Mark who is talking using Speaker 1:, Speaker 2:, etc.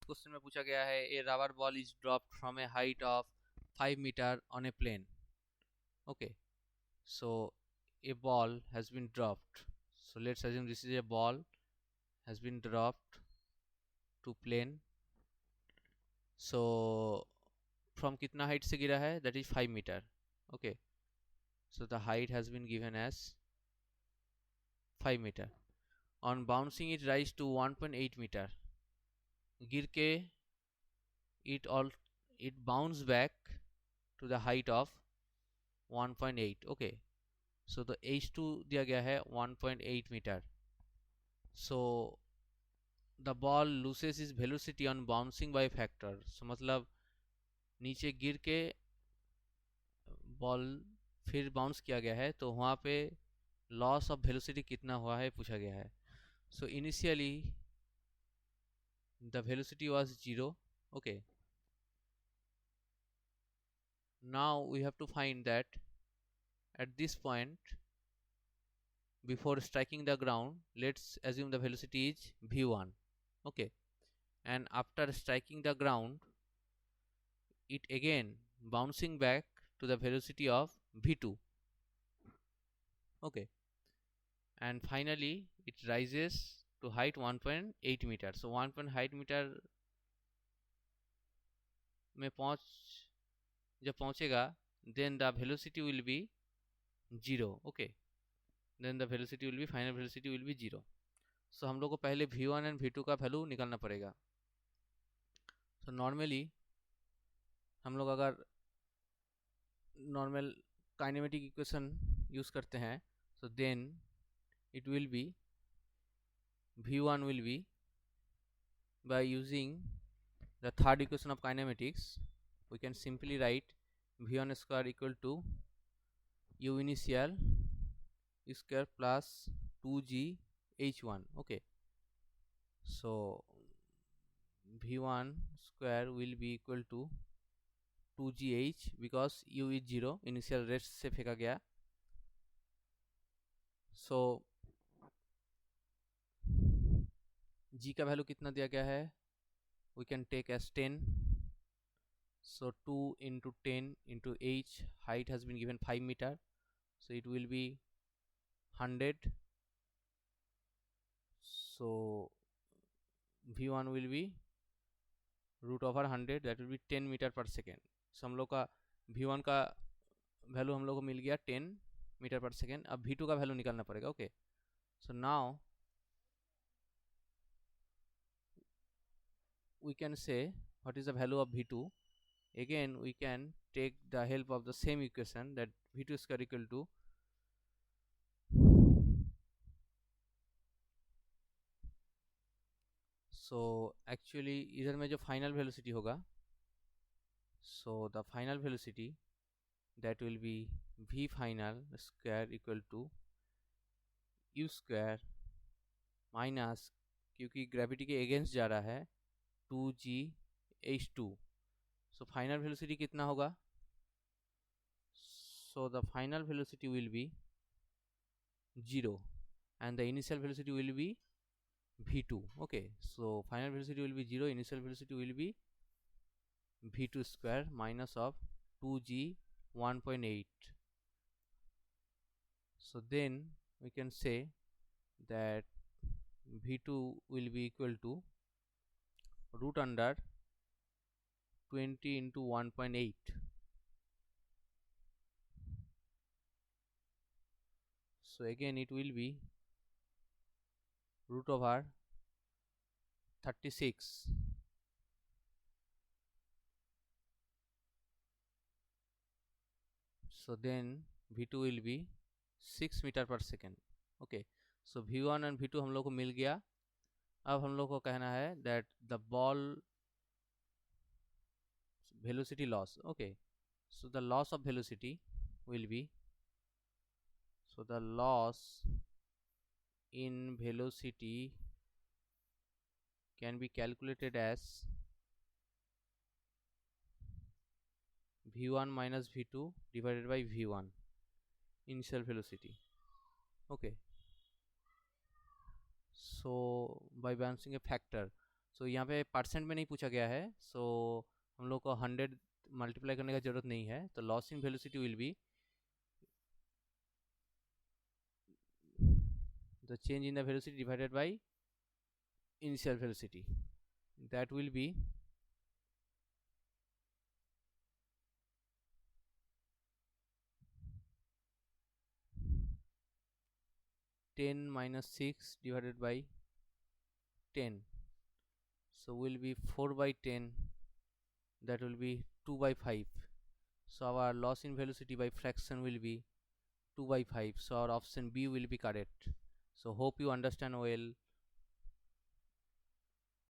Speaker 1: Question में पूछा गया है a rubber ball is dropped from a height of 5 metre on a plane. Okay, so a ball has been dropped. So let's assume this is a ball has been dropped to plane. So from कितना height से गिरा है? That is 5 meter. Okay, so the height has been given as 5 meter. On bouncing it rise to 1.8 meter. गिर के it bounce back to the height of 1.8. Okay, so the h2 दिया गया है 1.8 meter. So the ball loses its velocity on bouncing by factor. So मतलब नीचे गिर के ball फिर बाउंस किया गया है तो वहाँ पे लॉस ऑफ वेलोसिटी कितना हुआ है पूछा गया है. So initially the velocity was 0. Okay, now we have to find that at this point before striking the ground, let's assume the velocity is v1. Okay, and after striking the ground it again bouncing back to the velocity of v2. Okay, and finally it rises to height 1.8 meter. So 1.8 meter में जब पहुंचेगा then the velocity will be 0. Okay, then the velocity will be final velocity will be 0. So हम लोग को पहले v1 and v2 का value निकालना पड़ेगा. So normally हम लोग अगर नॉर्मल काइनेमेटिक इक्वेशन यूज करते हैं so then it will be v1 will be by using the third equation of kinematics we can simply write v1 square equal to u initial square plus 2g h1. Okay, so v1 square will be equal to 2gh because u is 0 initial rest से फेंका गया. so g का value कितना दिया गया है we can take as 10. So 2 into 10 into h, height has been given 5 meter, so it will be 100. So v1 will be root over 100, that will be 10 meter per second. So हम लोग का v1 का value हम लोग को मिल गया 10 metre पर second. अब v2 का वैल्यू निकालना पड़ेगा. Okay, so now we can say what is the value of v2. Again we can take the help of the same equation that v2 square equal to so actually इधर में जो final velocity होगा so the final velocity that will be v final square equal to u square minus क्योंकि gravity के against जा रहा है 2g h2. so final velocity कितना होगा so the final velocity will be 0 and the initial velocity will be v2. okay, so final velocity will be 0, initial velocity will be v2 square minus of 2g 1.8. so then we can say that v2 will be equal to root under 20 into 1.8. so again it will be root over 36. so then v2 will be 6 meter per second. okay, so v1 and v2 हम लोग को मिल गया. अब हम लोग को कहना है that the ball velocity loss. okay, so the loss of velocity will be so the loss in velocity can be calculated as v1 minus v2 divided by v1 initial velocity. okay, so by balancing a factor सो यहाँ पे percent में नहीं पूछा गया है, सो हम लोग को 100 मल्टीप्लाई करने का जरूरत नहीं है। तो loss in velocity will be the change in the velocity divided by initial velocity, that will be 10 minus 6 divided by 10, so will be 4 by 10, that will be 2 by 5. So our loss in velocity by fraction will be 2 by 5, so our option B will be correct. So hope you understand well